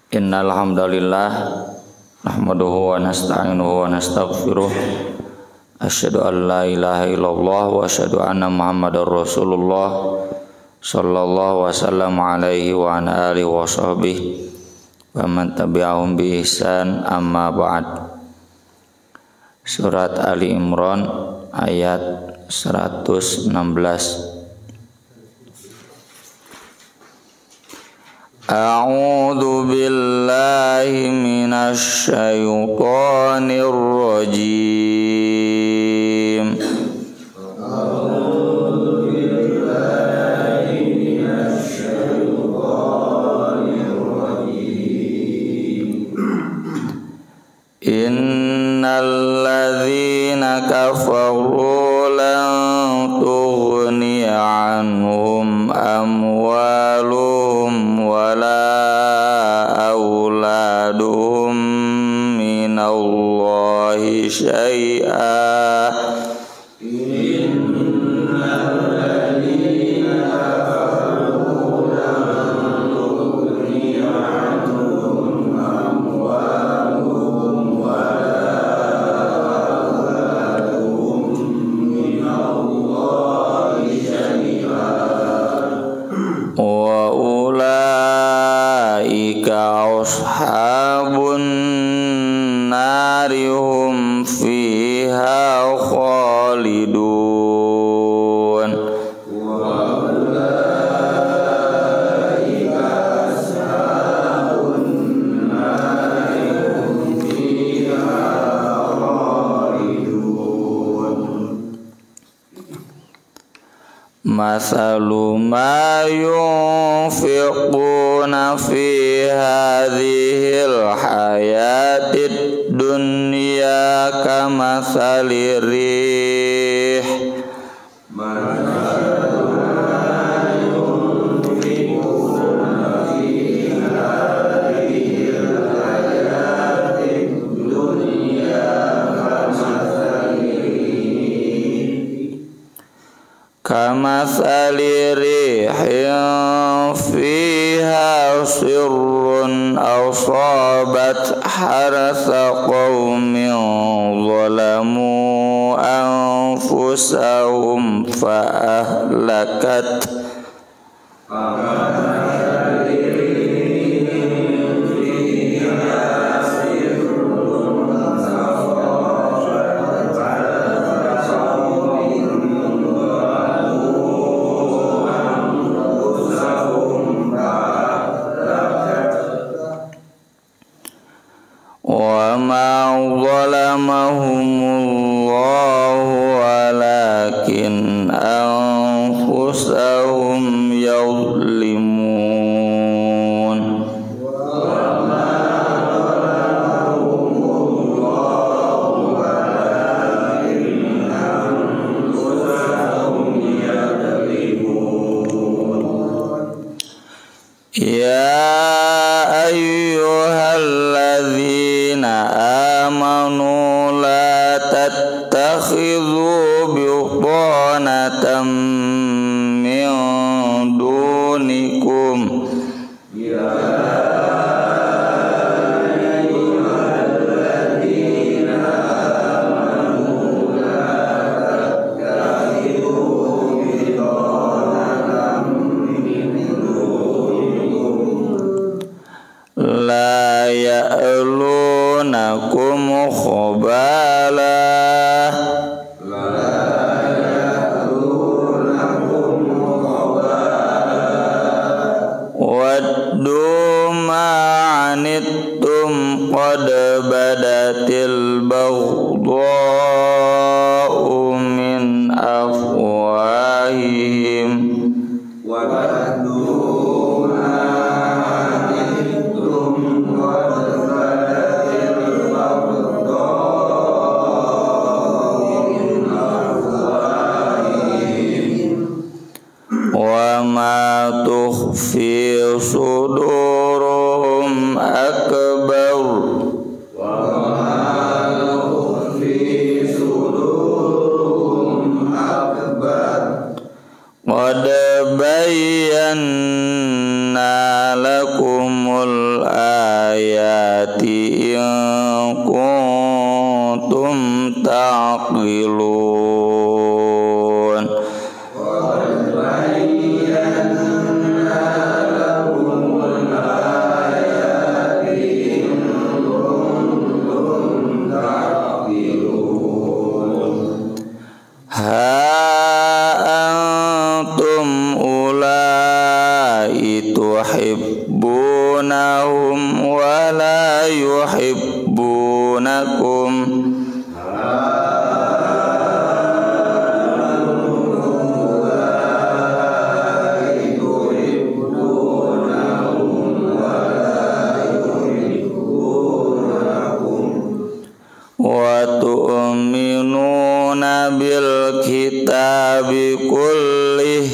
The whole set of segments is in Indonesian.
Innal hamdalillah nahmaduhu wa nasta'inuhu wa nastaghfiruh. Asyhadu an la ilaha illallah wa asyhadu anna Muhammadar Rasulullah sallallahu wasallam alaihi wa ala alihi wa sahbihi wa man tabi'ahum bi ihsan, amma ba'd. Surat Ali Imran ayat 116. A'udzu billahi minasy syaithanir rajim. A'udzu billahi minasy syaithanir rajim. Innal ladzina kafaru lan tughni 'anhum amwaluhum wala auladuhum minallahi syai'a. Innal ladzina kafaru lan tughni 'anhum amwaluhum wala auladuhum minallahi syai'a wa ulaika ashabun nari hum fiha khalidun. Wa ulaika ashabun nari hum fiha khalidun. Mathalu ma yunfiquna fi hadhil hayatid dunya kamathali rih. Mathalu ma yunfiquna fi hadhil hayatid dunya kamathali rihin fiha sirrun asabat harsa qaumin zalamu anfusahum fa ahlakat. Wa ma zalamahumullahu walakin anfusahum yadhlimun. Wa ma zalamahumullahu walakin anfusahum yadhlimun. Ya ayyuhalladzina amanu la tattakhidhu bitanatan min dunikum. Ya ayyuhalladzina amanu la tattakhidhu bitanatan min dunikum la ya'lunakum khabala. Waddu ma'anittum qad badatil baghdha'u min afwahihim. Waddu ma'anittum qad badatil baghdha'u min afwahihim wa ma tukhfi sudurum akbar. Wa ma tuhibbunahum wa la yuhibbunakum wa tu'minuna bil kitabi kullih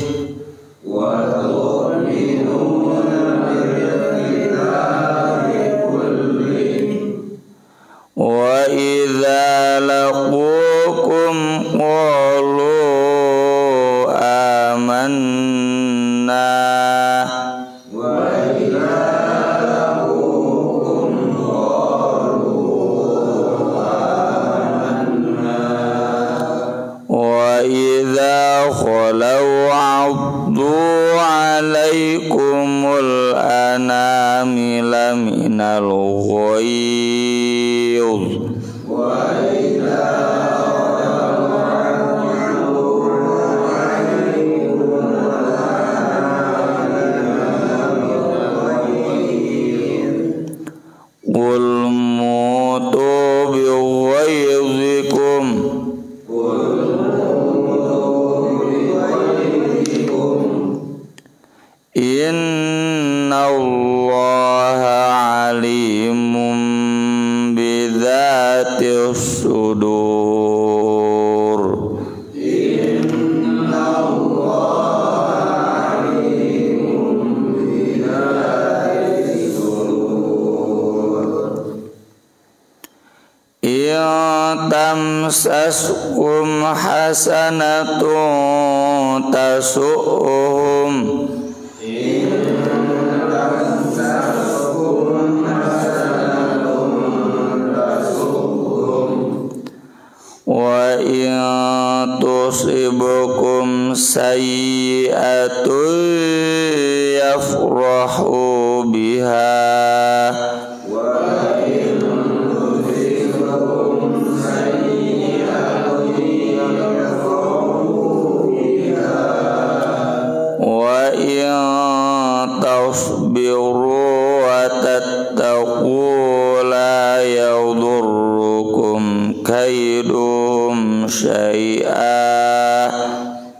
wa idza laqukum qalu amanna wa idza khalau 'addu 'alaikumul anamila minal ghaidh qul mutu bighayzikum innallaha alimun bidzatis sudur tamsaskum hasanatun tasu'hum wa in tusibukum sayyi'atun yafrahu biha wa in tasbiru wa tattaqu la yadurrukum kaidum syai'a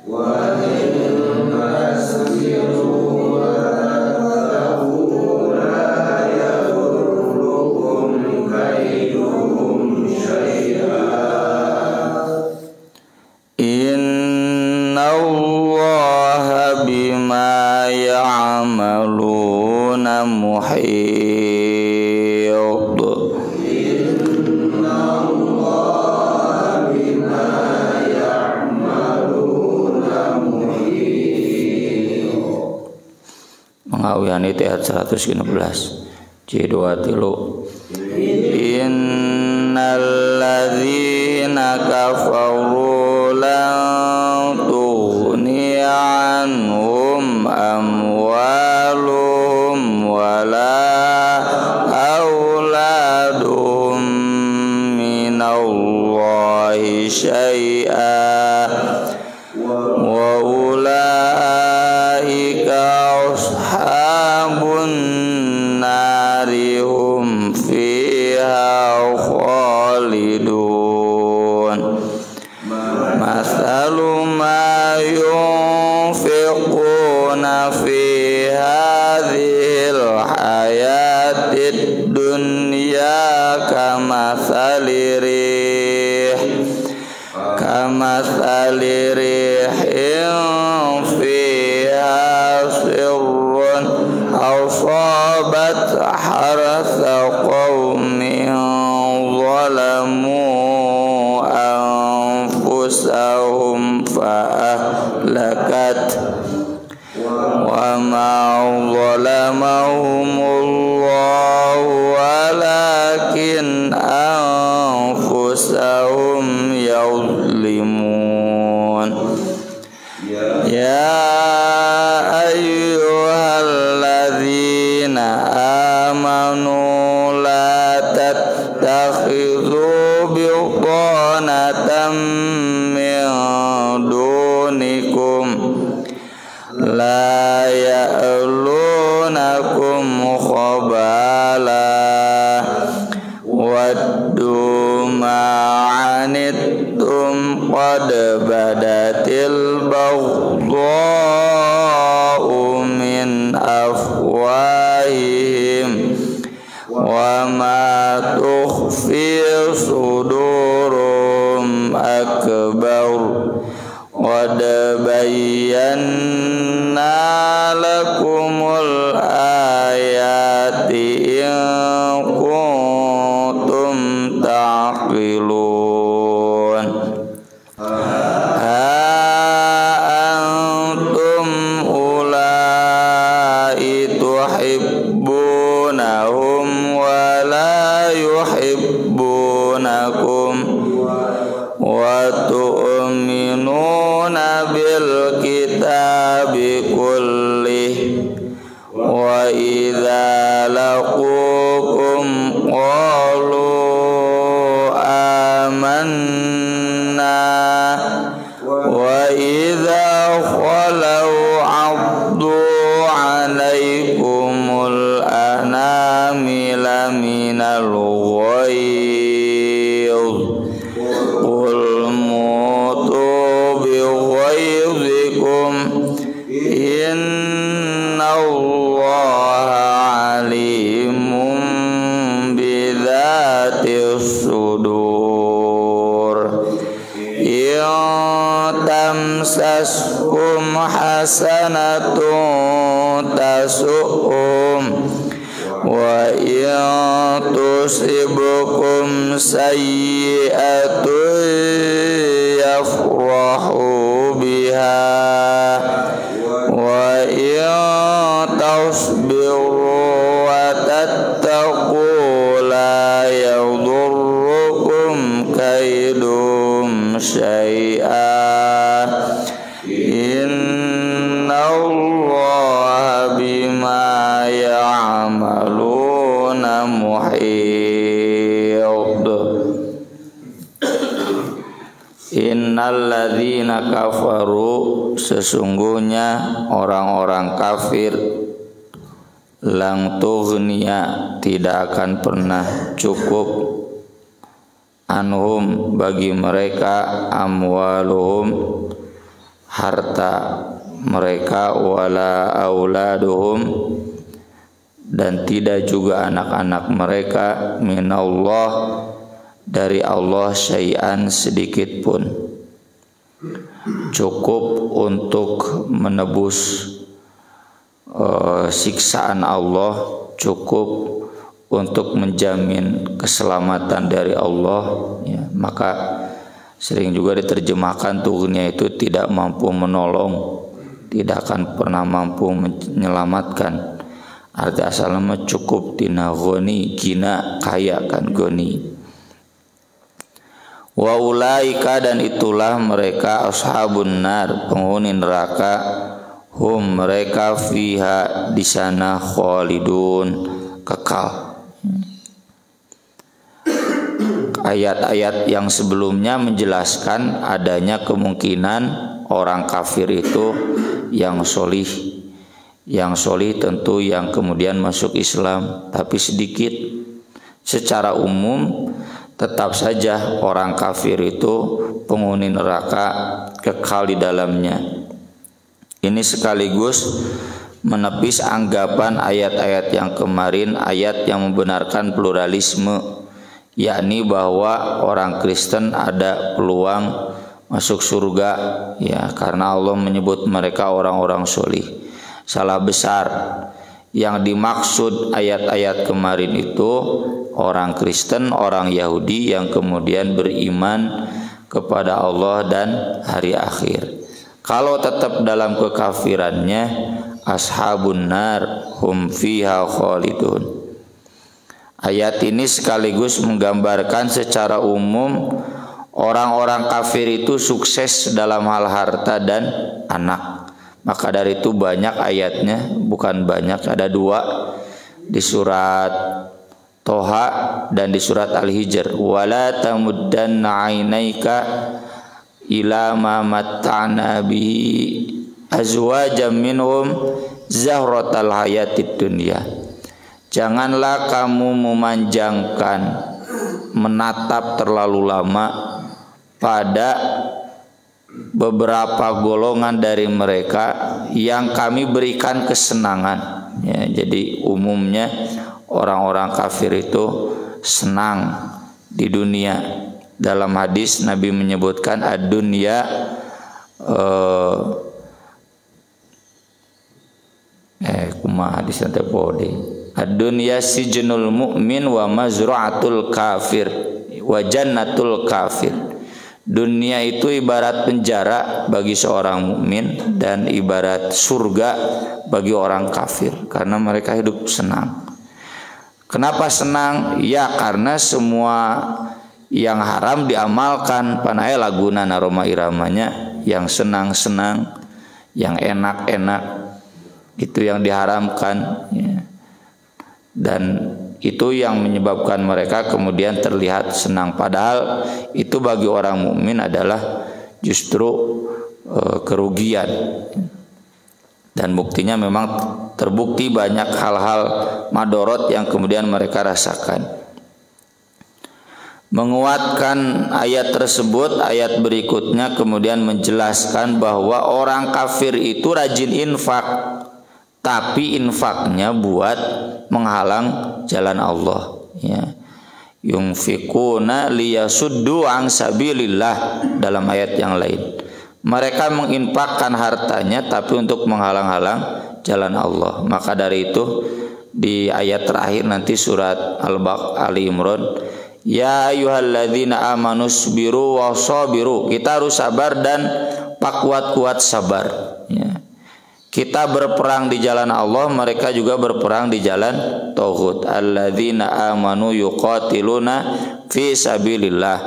wa in tasbiru wa tattaqu la yadurrukum kaidum syai'a innallaha bima ya'maluna muhit mengawiani ayat 116 C2 tilu innal ladzina kafaru lan tughni anhum amwaluhum wala auladuhum minallahi syai'a wa ulaika ashabun nari hum fiha khalidun mathalu ma yunfiquna fi hadhil hayatid dunya kamathali rihin fiha sirrun asabat harasa qaumin zalamu anfusahum fa'ahlakat wa ma zalamahumullahu walakin anfusahum yuzlimun ya ayyuhalladzina amanu la tattakhidhu biqanatan min dunikum la ya'lunakum in kuntum taqilun. Antum ulai tuhibbunahum wa la yuhibbunakum wa tu'minuna bil kitabi kullih wa idza laqukum qalu amanna wa idza khalau 'addu 'alaikumul anamila minal ghayz qul mutu bi ghayzikum innallaha alimun bidzatis sudur. Tamsaskum hasanatun tasu'um wa in tusibkum sayyi'atun yafrahu biha wa in tasbiru wa tattaqu la yadurrukum kaidum syai'a innallaha bima ya'maluna muhit. Innalladzina kafaru, sesungguhnya orang-orang kafir, lang tughniya, tidak akan pernah cukup, anhum, bagi mereka, amwaluhum, harta mereka, wala auladuhum, dan tidak juga anak-anak mereka, minallah, dari Allah, syai'an, sedikit pun, cukup untuk menebus siksaan Allah, cukup untuk menjamin keselamatan dari Allah, ya. Maka sering juga diterjemahkan tughnya itu tidak mampu menolong, tidak akan pernah mampu menyelamatkan. Arti asalnya cukup tina ghani, gina, kaya kan, goni. Wa ulaika, dan itulah mereka, ashabun nar, penghuni neraka, hum, mereka, fiha, di sana, khalidun, kekal. Ayat-ayat yang sebelumnya menjelaskan adanya kemungkinan orang kafir itu yang solih. Yang solih tentu yang kemudian masuk Islam, tapi sedikit. Secara umum tetap saja orang kafir itu penghuni neraka, kekal di dalamnya. Ini sekaligus menepis anggapan ayat-ayat yang kemarin, ayat yang membenarkan pluralisme, yakni bahwa orang Kristen ada peluang masuk surga, ya, karena Allah menyebut mereka orang-orang solih. Salah besar. Yang dimaksud ayat-ayat kemarin itu orang Kristen, orang Yahudi yang kemudian beriman kepada Allah dan hari akhir. Kalau tetap dalam kekafirannya, ashabun nar hum fiha khalidun. Ayat ini sekaligus menggambarkan secara umum orang-orang kafir itu sukses dalam hal harta dan anak. Maka dari itu banyak ayatnya, bukan banyak, ada 2 di surat Toha dan di surat Al-Hijr. Wala tamuddanna 'ainaika ila ma matta'na bihi azwajam minhum zahratal hayatid dunya. Janganlah kamu memanjangkan, menatap terlalu lama pada beberapa golongan dari mereka yang kami berikan kesenangan, ya. Jadi umumnya orang-orang kafir itu senang di dunia. Dalam hadis Nabi menyebutkan ad-dunya kumaha hadis teh bode Ad-dunya sijnul mu'min wa mazra'atul kafir wa jannatul kafir. Dunia itu ibarat penjara bagi seorang mukmin dan ibarat surga bagi orang kafir, karena mereka hidup senang. Kenapa senang? Ya karena semua yang haram diamalkan. Panai laguna naroma iramanya, yang senang-senang, yang enak-enak itu yang diharamkan ya. Dan itu yang menyebabkan mereka kemudian terlihat senang, padahal itu bagi orang mukmin adalah justru kerugian. Dan buktinya memang terbukti banyak hal-hal madorot yang kemudian mereka rasakan. Menguatkan ayat tersebut, ayat berikutnya kemudian menjelaskan bahwa orang kafir itu rajin infak, tapi infaknya buat menghalang jalan Allah ya. Yunfikuna liyasuddu an sabilillah dalam ayat yang lain. Mereka menginfakkan hartanya tapi untuk menghalang-halang jalan Allah. Maka dari itu di ayat terakhir nanti surat Ali Imran, ya ayyuhalladzina amanu sabiru wasabiru. Kita harus sabar dan pak kuat-kuat sabar ya. Kita berperang di jalan Allah, mereka juga berperang di jalan tauhid. Alladzina amanu yuqatiluna fi sabilillah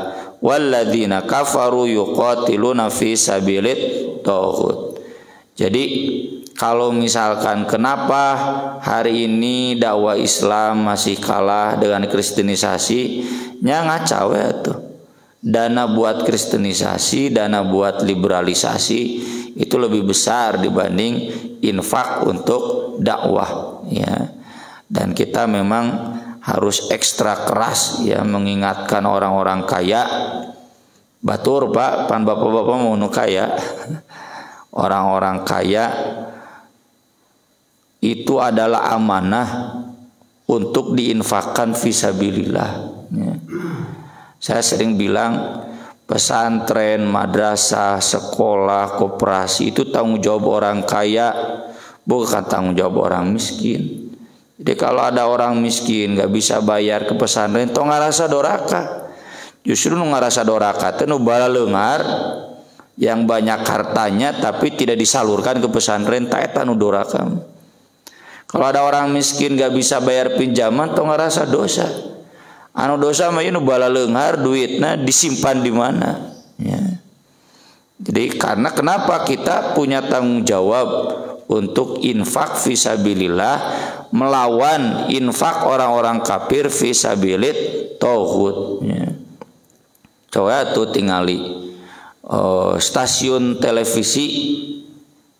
walladzina kafaru yuqatiluna fi sabilit tauhid. Jadi kalau misalkan kenapa hari ini dakwah Islam masih kalah dengan kristenisasi, nya ngacau ya tuh. Dana buat kristenisasi, dana buat liberalisasi itu lebih besar dibanding infak untuk dakwah ya. Dan kita memang harus ekstra keras ya mengingatkan orang-orang kaya. Batur Pak, pan bapak-bapak mau nu kaya. Orang-orang kaya itu adalah amanah untuk diinfakkan fisabilillah ya. Saya sering bilang pesantren, madrasah, sekolah, koperasi itu tanggung jawab orang kaya, bukan tanggung jawab orang miskin. Jadi kalau ada orang miskin gak bisa bayar ke pesantren, itu ngarasa doraka. Justru ngarasa doraka itu nu bala leungar yang banyak hartanya tapi tidak disalurkan ke pesantren, ta eta nu doraka. Kalau ada orang miskin gak bisa bayar pinjaman, itu ngarasa dosa. Anu dosa mah nu bala leunghar duitna disimpan di mana ya. Jadi karena kenapa kita punya tanggung jawab untuk infak fisabilillah melawan infak orang-orang kafir fisabilit tauhid ya. Coba tuh tingali stasiun televisi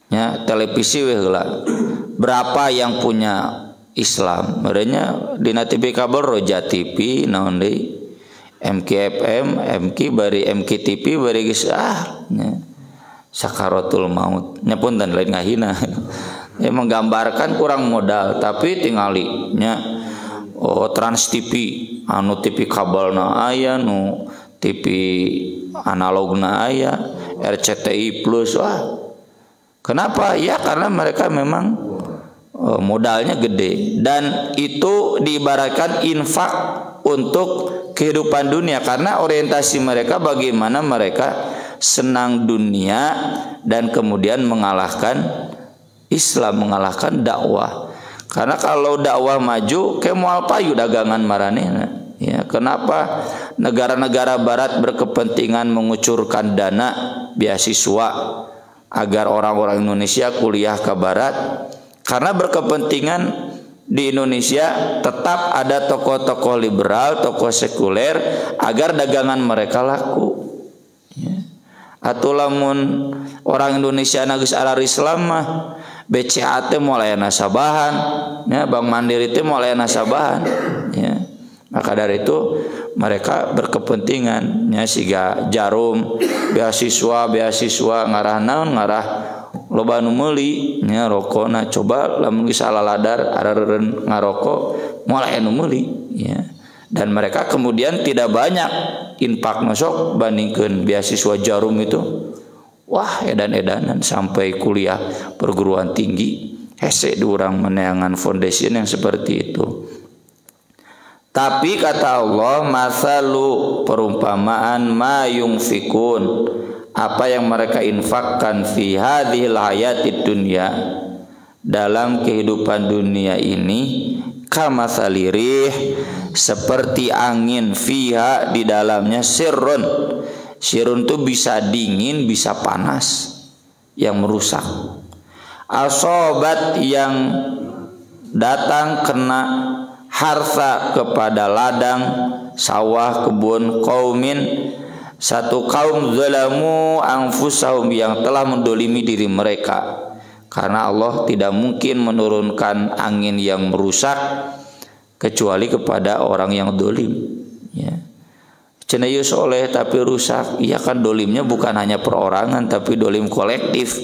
ya, televisi we heula berapa yang punya Islam, merenya di TV kabel Roja TV, naon deui MKFM, MK bari MKTV bari geus nya sakaratul maut. Nya pun dan lain ngahina. Ya menggambarkan kurang modal, tapi tingali nya Trans TV, anu TV kabelna aya, nu TV analogna aya, RCTI Plus wah. Kenapa? Ya karena mereka memang modalnya gede dan itu diibaratkan infak untuk kehidupan dunia karena orientasi mereka bagaimana mereka senang dunia dan kemudian mengalahkan Islam, mengalahkan dakwah. Karena kalau dakwah maju ke moal payu dagangan maranehna ya. Kenapa negara-negara barat berkepentingan mengucurkan dana beasiswa agar orang-orang Indonesia kuliah ke barat? Karena berkepentingan di Indonesia tetap ada tokoh-tokoh liberal, tokoh sekuler agar dagangan mereka laku. Ya. Atuh lamun orang Indonesia geus arar Islam mah BCA teh moal aya nasabahan, ya Bank Mandiri teh moal aya nasabahan, ya. Maka dari itu mereka berkepentingan nya siga Jarum beasiswa ngarah naon ngarah loba nu meuli nya rokona. Coba lamun geus salaladar areureun ngarokok moal aya nu meuli ya. Dan mereka kemudian tidak banyak infak masuk bandingkeun beasiswa Jarum itu. Wah, edan-edanan sampai kuliah perguruan tinggi hese urang meneangan foundation yang seperti itu. Tapi kata Allah, masalu perumpamaan ma yunfikun, apa yang mereka infakkan fi hadhil hayatid dunya, dalam kehidupan dunia ini, kamasalirih, seperti angin, fiha di dalamnya sirrun. Sirrun itu bisa dingin, bisa panas, yang merusak. Asobat yang datang kena harsa kepada ladang, sawah, kebun, qaumin, satu kaum zalamu anfusahum, yang telah mendolimi diri mereka. Karena Allah tidak mungkin menurunkan angin yang merusak kecuali kepada orang yang dolim, ya. Cenah soleh tapi rusak, iya kan dolimnya bukan hanya perorangan tapi dolim kolektif.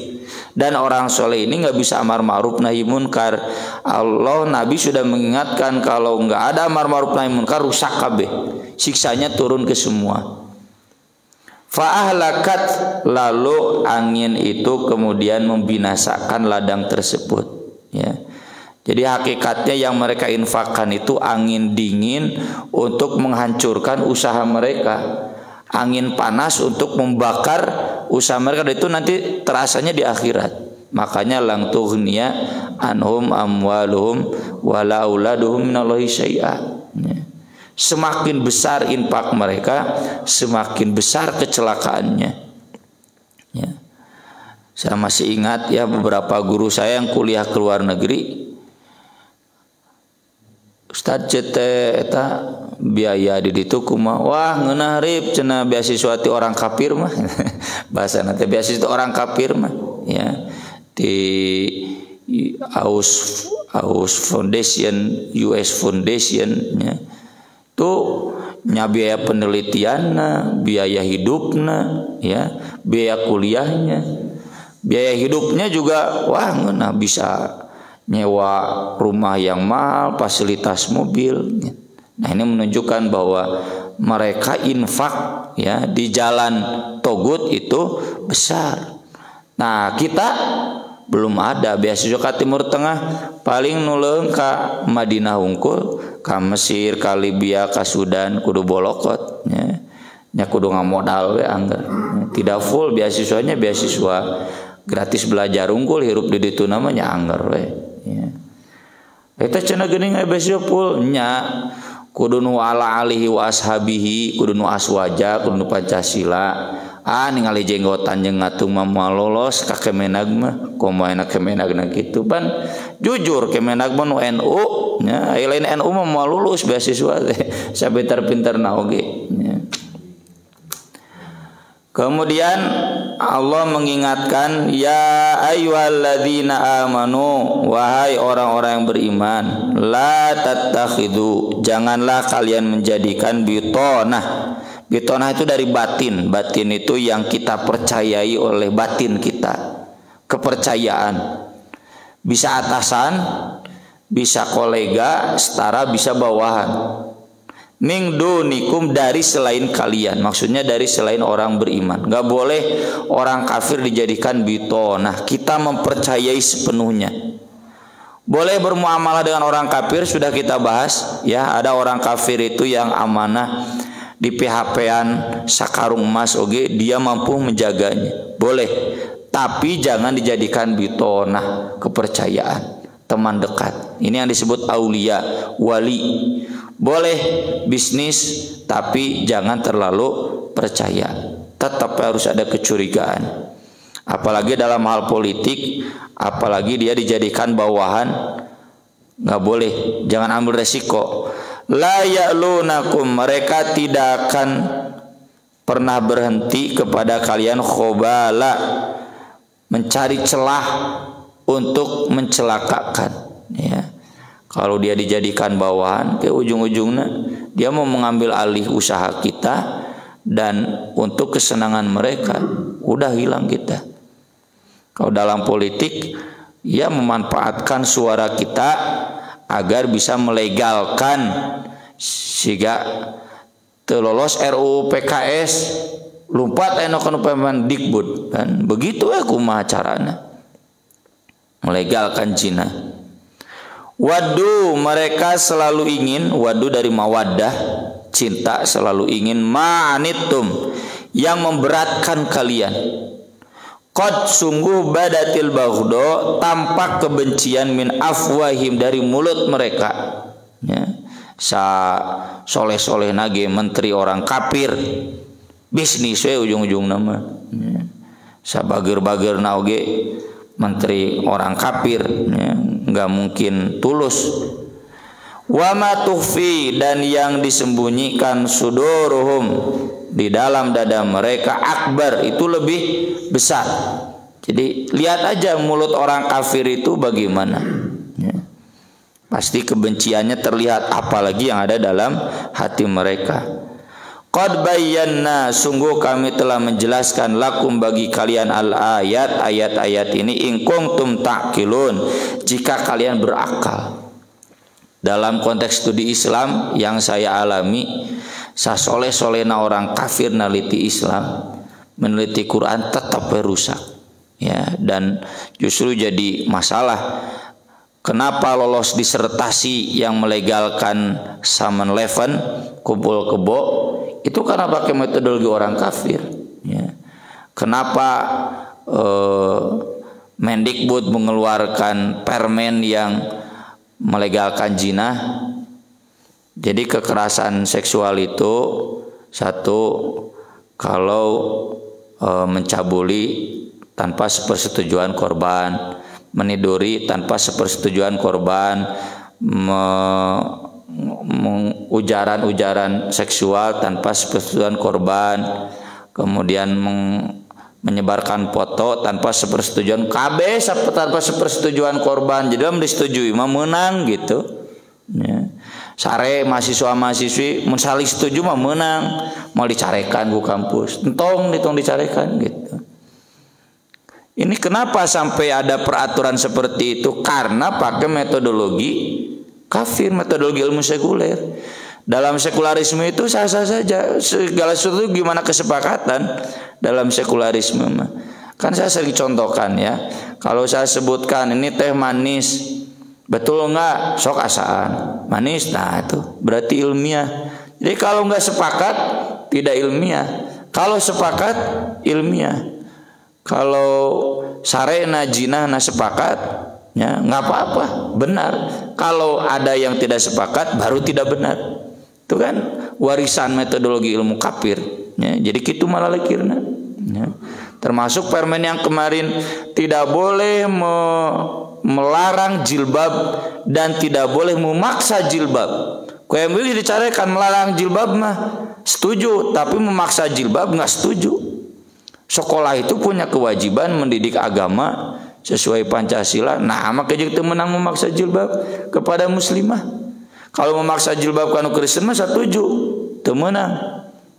Dan orang soleh ini nggak bisa amar ma'ruf nahi munkar. Allah, Nabi sudah mengingatkan kalau nggak ada amar ma'ruf nahi munkar, rusak kabeh, siksanya turun ke semua. Fa'ahlakat, lalu angin itu kemudian membinasakan ladang tersebut, ya. Jadi hakikatnya yang mereka infakkan itu angin dingin untuk menghancurkan usaha mereka, angin panas untuk membakar usaha mereka, dan itu nanti terasanya di akhirat. Makanya lang tughniya anhum amwaluhum wala auladuhum minallahi syai'a. Semakin besar infak mereka, semakin besar kecelakaannya, ya. Saya masih ingat ya, beberapa guru saya yang kuliah ke luar negeri, Ustad cete eta biaya di ditu kumaha, wah ngeunah rib cenah beasiswa ti orang kafir mah. Bahasa nanti beasiswa orang kafir mah, ya. Di Aus Foundation, US Foundation, ya. Tuh nya biaya penelitianna, biaya hidupna, ya, biaya kuliahnya, biaya hidupnya juga wah ngeunah bisa nyewa rumah yang mahal, fasilitas mobil. Nah, ini menunjukkan bahwa mereka infak, ya, di jalan togut itu besar. Nah, kita belum ada beasiswa ka Timur Tengah, paling nuleung ka Madinah hungkul, ka Mesir, ka Libya, ka Sudan, kudu bolokot, ya. Nya kudu ngamodal we anggar. Tidak full beasiswanya, beasiswa gratis belajar unggul, hirup di ditu namanya anggar we. Ya. Eta cenah geuning beasiswa full nya kudu nu ala alihi wa ashabihi, kudu nu aswaja, kudu nu Pancasila. Ningali jenggotan jeung ngatung mah moal lolos ka Kemenag mah, komo enak Kemenagna kitu ban. Jujur Kemenag mah nu NU nya, aya lain NU mah moal lulus beasiswa teh sabintar-pintarna oge, ya. Kemudian Allah mengingatkan, ya ayyuhalladzina amanu, wahai orang-orang yang beriman, la tattakhidhu, janganlah kalian menjadikan bitonah. Bitonah itu dari batin. Batin itu yang kita percayai oleh batin kita, kepercayaan. Bisa atasan, bisa kolega, setara, bisa bawahan. Min dunikum, dari selain kalian, maksudnya dari selain orang beriman. Gak boleh orang kafir dijadikan bitonah. Kita mempercayai sepenuhnya. Boleh bermuamalah dengan orang kafir, sudah kita bahas, ya. Ada orang kafir itu yang amanah di PHP-an sakarung emas, oke, dia mampu menjaganya, boleh. Tapi jangan dijadikan bitonah, kepercayaan, teman dekat. Ini yang disebut aulia, wali. Boleh bisnis, tapi jangan terlalu percaya. Tetap harus ada kecurigaan. Apalagi dalam hal politik, apalagi dia dijadikan bawahan, nggak boleh. Jangan ambil resiko. La ya'lunakum, mereka tidak akan pernah berhenti kepada kalian khobala, mencari celah untuk mencelakakan, ya. Kalau dia dijadikan bawahan, ke ujung-ujungnya dia mau mengambil alih usaha kita, dan untuk kesenangan mereka udah hilang kita. Kalau dalam politik, ia memanfaatkan suara kita agar bisa melegalkan sehingga terlolos RUU PKS, lompat eno kana Permendikbud, kan begitu ya kumaha carana. melegalkan zina. Wadu, mereka selalu ingin, wadu dari mawaddah, cinta, selalu ingin, ma'anitum, yang memberatkan kalian. Qad, sungguh, badatil baghdo, tampak kebencian, min afwahim, dari mulut mereka. Ya. Sa soleh-soleh nage menteri orang kafir, bisnis we ujung-ujung nama. Ya. Sa bager-bager naoge menteri orang kafir, ya. Nggak mungkin tulus. Wa ma tukhfi, dan yang disembunyikan, suduruhum, di dalam dada mereka, akbar, itu lebih besar. Jadi lihat aja mulut orang kafir itu bagaimana, ya. Pasti kebenciannya terlihat, apalagi yang ada dalam hati mereka. Qad bayyana, sungguh kami telah menjelaskan, lakum, bagi kalian, al ayat, ayat-ayat ini, in kuntum ta'qilun, jika kalian berakal. Dalam konteks studi Islam yang saya alami, sa soleh-solehna orang kafir neliti Islam, meneliti Quran, tetap rusak, ya. Dan justru jadi masalah. Kenapa lolos disertasi yang melegalkan Saman Leven, kumpul kebo, itu karena pakai metodologi orang kafir, ya. Kenapa Mendikbud mengeluarkan permen yang melegalkan zina? Jadi kekerasan seksual itu, satu, kalau mencabuli tanpa sepersetujuan korban, meniduri tanpa sepersetujuan korban, ujaran-ujaran seksual tanpa sepersetujuan korban, kemudian menyebarkan foto tanpa sepersetujuan KB, tanpa sepersetujuan korban. Jadi disetujui mah menang gitu, ya. Sare mahasiswa-mahasiswi mensali setuju mah menang, mau dicarekan ku kampus, entong dicarekan gitu. Ini kenapa sampai ada peraturan seperti itu? Karena pakai metodologi kafir, metodologi ilmu sekuler. Dalam sekularisme itu sah-sah saja, segala sesuatu gimana kesepakatan dalam sekularisme mah. Kan saya sering contohkan, ya. Kalau saya sebutkan ini teh manis, betul enggak? Sok asaan manis, nah itu berarti ilmiah. Jadi kalau enggak sepakat tidak ilmiah, kalau sepakat ilmiah. Kalau sarena jinah na sepakat, ya nggak apa-apa, benar. Kalau ada yang tidak sepakat baru tidak benar. Itu kan warisan metodologi ilmu kafir, ya. Jadi gitu malah lekirna, ya. Termasuk permen yang kemarin tidak boleh melarang jilbab dan tidak boleh memaksa jilbab. KMUI dicarikan melarang jilbab mah setuju, tapi memaksa jilbab nggak setuju. Sekolah itu punya kewajiban mendidik agama sesuai Pancasila. Nah, maka jadi menang memaksa jilbab kepada muslimah. Kalau memaksa jilbab kanu Kristen mah setuju, teu menang,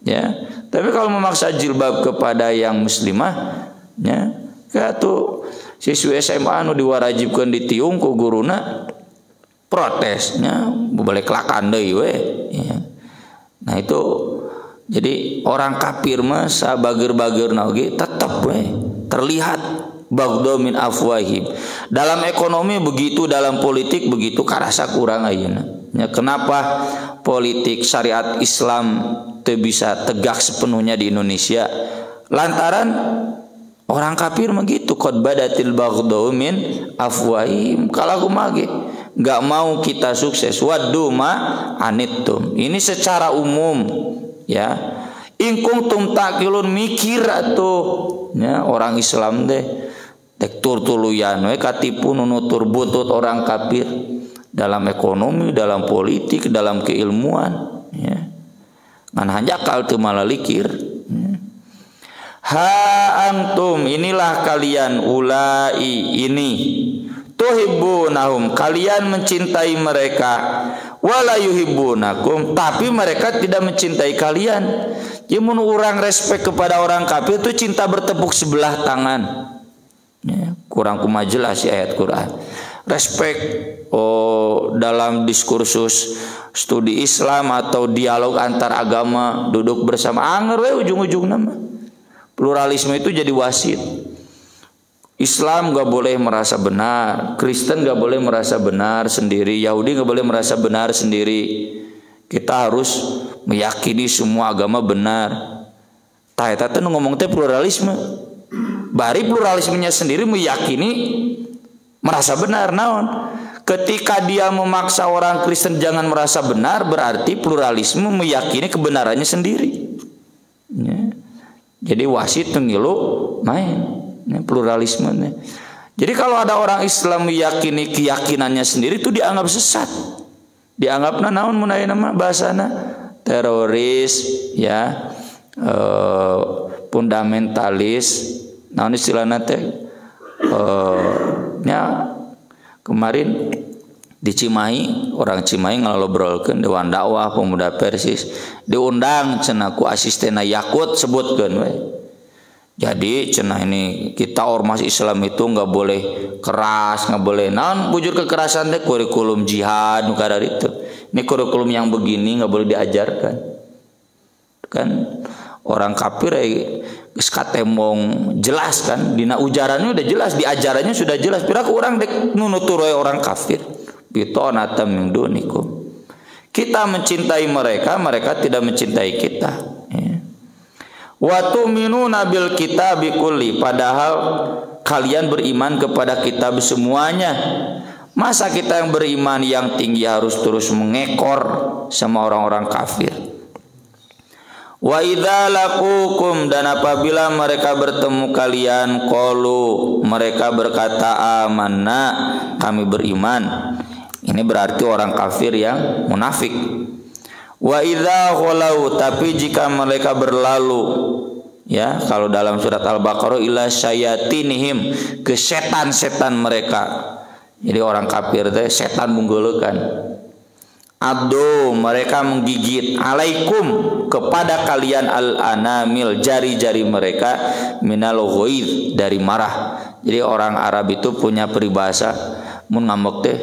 ya. Tapi kalau memaksa jilbab kepada yang muslimah, ya, katu siswi SMA anu diwajibkeun ditiung ku guruna protesnya balik lakan deui we, ya. Nah itu jadi orang kafir mah sabager-bager oge tetap we terlihat bagdo min afwahim. Dalam ekonomi begitu, dalam politik begitu, karasa kurang ayeuna. Ya, kenapa politik syariat Islam teu bisa tegak sepenuhnya di Indonesia? Lantaran orang kafir begitu, qad badatil bagdo min afwahim. Kalau kumage enggak mau kita sukses, waddu ma anittum. Ini secara umum, ya. In kuntum taqilun, mikir atuh, ya, orang Islam teh tek turtuluyan we katipu nunutur buntut orang kafir dalam ekonomi, dalam politik, dalam keilmuan, ya. Ngan hanjakal teu malah likir, ya. Ha antum, inilah kalian, ulai ini, tuhibbunahum, kalian mencintai mereka, wala yuhibbunakum, tapi mereka tidak mencintai kalian. Jadi mun urang respek kepada orang kafir itu cinta bertepuk sebelah tangan, ya. Kurang kumaha jelas si ayat Quran. Respek dalam diskursus studi Islam atau dialog antar agama, duduk bersama, anger we ujung-ujungna mah. Pluralisme itu jadi wasit. Islam gak boleh merasa benar, Kristen gak boleh merasa benar sendiri, Yahudi gak boleh merasa benar sendiri. Kita harus meyakini semua agama benar. Tah eta teh ngomong teh pluralisme. Bari pluralismenya sendiri meyakini merasa benar naon. Ketika dia memaksa orang Kristen jangan merasa benar, berarti pluralisme meyakini kebenarannya sendiri. Ya. Jadi wasit tengilu main. Ini pluralisme. Jadi kalau ada orang Islam meyakini keyakinannya sendiri itu dianggap sesat. Dianggapna naon mun aya nama bahasana teroris ya, fundamentalis, naon istilahna teh nya kemarin di Cimahi, orang Cimahi ngalobrolkeun dewan dakwah pemuda Persis diundang cenah ku asistena Yakut sebutkeun we. Jadi cenah ini kita ormas Islam itu nggak boleh keras, nggak boleh naon bujur kekerasan deh, kurikulum jihad nukadar itu. Ini kurikulum yang begini nggak boleh diajarkan. Kan orang kafir geus katemong jelas kan, dina ujarannya udah jelas, diajarannya sudah jelas. Pira urang dek nunutur orang kafir. Bitonata min dunikum. Kita mencintai mereka, mereka tidak mencintai kita. Wa tu'minuna bil kitabi kulli, padahal kalian beriman kepada kitab semuanya. Masa kita yang beriman yang tinggi harus terus mengekor sama orang-orang kafir? Wa idza laqukum, dan apabila mereka bertemu kalian, qalu, mereka berkata amanna, kami beriman. Ini berarti orang kafir yang munafik. Wa idza khalau, tapi jika mereka berlalu, ya, kalau dalam surat Al-Baqarah ila syayatinihim, ke setan-setan mereka. Jadi orang kafir teh setan menggoleukan. Abdu, mereka menggigit, alaikum, kepada kalian al-anamil, jari-jari mereka, minal ghaid, dari marah. Jadi orang Arab itu punya peribahasa, mun ngambek teh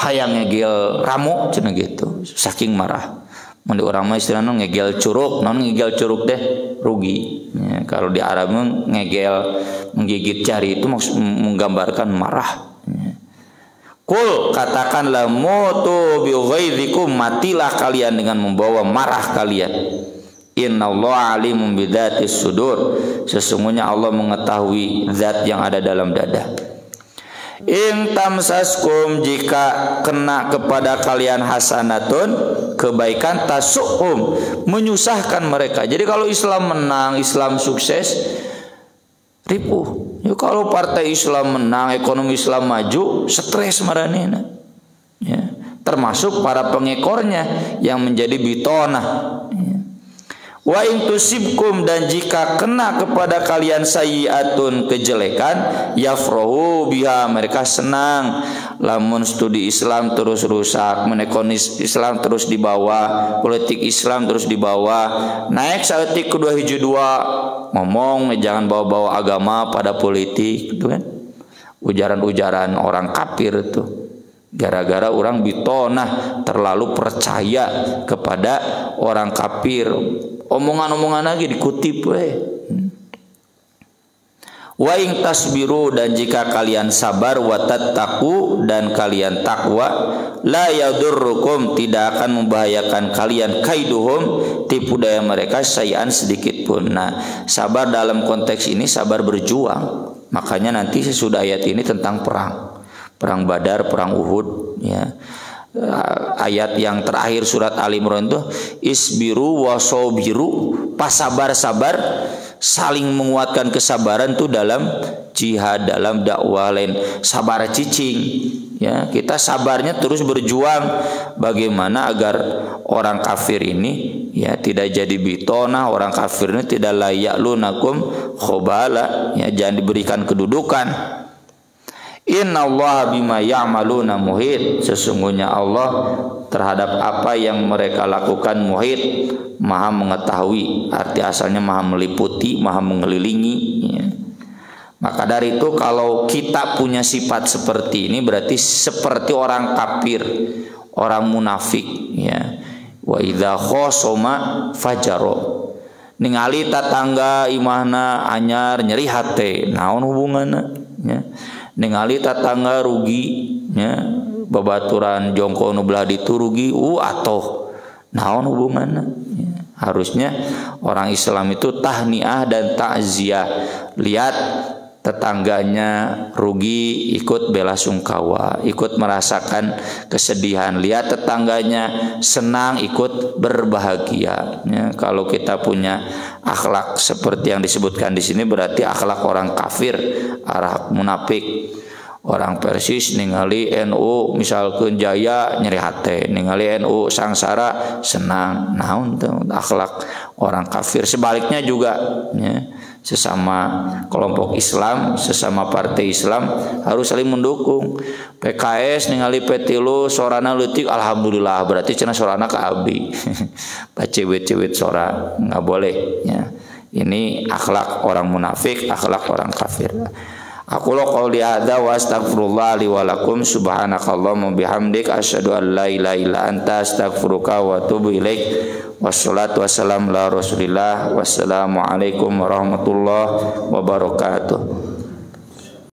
hayang ngegel ramu cenah gitu, saking marah. Mun di urang mah istilahna ngegel curug, naon ngegel curug teh rugi. Ya, kalau di Arab ngegel menggigit jari itu maksud menggambarkan marah. Ya. Kul, katakanlah mutu bi ghaidzikum, matilah kalian dengan membawa marah kalian. Innallaha alimun bidzatis sudur, sesungguhnya Allah mengetahui zat yang ada dalam dada. In tamsaskum, jika kena kepada kalian hasanatun, kebaikan, tasuhum, menyusahkan mereka. Jadi kalau Islam menang, Islam sukses, ripuh. Ya, kalau partai Islam menang, ekonomi Islam maju, stres maranehna. Ya, termasuk para pengekornya yang menjadi bitonah. Ya. Wa in tusibkum, dan jika kena kepada kalian sayyiatun, kejelekan, yafrahu biha, mereka senang. Lamun studi Islam terus rusak, menekonis Islam terus di bawah, politik Islam terus di bawah, naik saeutik kedua hiji dua, ngomong jangan bawa-bawa agama pada politik, gitu kan? Ujaran-ujaran orang kafir itu. Gara-gara orang bitonah terlalu percaya kepada orang kafir, omongan-omongan lagi dikutip Wa in tasbiru, dan jika kalian sabar, wa tattaqu, dan kalian takwa, la yadurrukum, tidak akan membahayakan kalian, kaiduhum, tipu daya mereka, sayan, sedikit pun. Nah, sabar dalam konteks ini sabar berjuang. Makanya nanti sesudah ayat ini tentang perang Badar, perang Uhud, ya. Ayat yang terakhir surat Ali Imran itu isbiru wasobiru, pas sabar-sabar, saling menguatkan kesabaran tuh dalam jihad, dalam dakwah lain. Sabar cicing, ya, kita sabarnya terus berjuang bagaimana agar orang kafir ini, ya, tidak jadi bitonah, orang kafir ini tidak layak lunakum khobala, ya, jangan diberikan kedudukan. Innallaha bima ya'maluna muhit, sesungguhnya Allah terhadap apa yang mereka lakukan muhit, maha mengetahui. Arti asalnya maha meliputi, maha mengelilingi, ya. Maka dari itu kalau kita punya sifat seperti ini berarti seperti orang kafir, orang munafik, ya. Wa idza khosoma fajaro, ningali tatangga imahna anyar nyeri hate, naon hubunganna? ya. Ningali tatangga rugi ya, babaturan jongko nu belah ditu rugi atoh naon hubunganna ya. Harusnya orang Islam itu tahniah dan takziah, lihat tetangganya rugi ikut bela sungkawa, ikut merasakan kesedihan, lihat tetangganya senang ikut berbahagia ya. Kalau kita punya akhlak seperti yang disebutkan di sini berarti akhlak orang kafir, arah munafik. Orang Persis ningali NU misalkan jaya nyeri hati, ningali NU sangsara senang. Naon tuh akhlak orang kafir. Sebaliknya juga ya, sesama kelompok Islam, sesama partai Islam harus saling mendukung. PKS ningali petilu sorana leutik alhamdulillah berarti cenah sorana ka abdi. Bacewit-cewit sora nggak boleh ya. Ini akhlak orang munafik, akhlak orang kafir. Aku qouli hadza wa astaghfirullah li wa lakum subhanakallahumma bihamdik asyhadu an la ilaha illa anta astaghfiruka wa atubu ilaik. Wassalatu wassalamu ala Rasulillah. Wassalamu alaikum warahmatullahi wabarakatuh.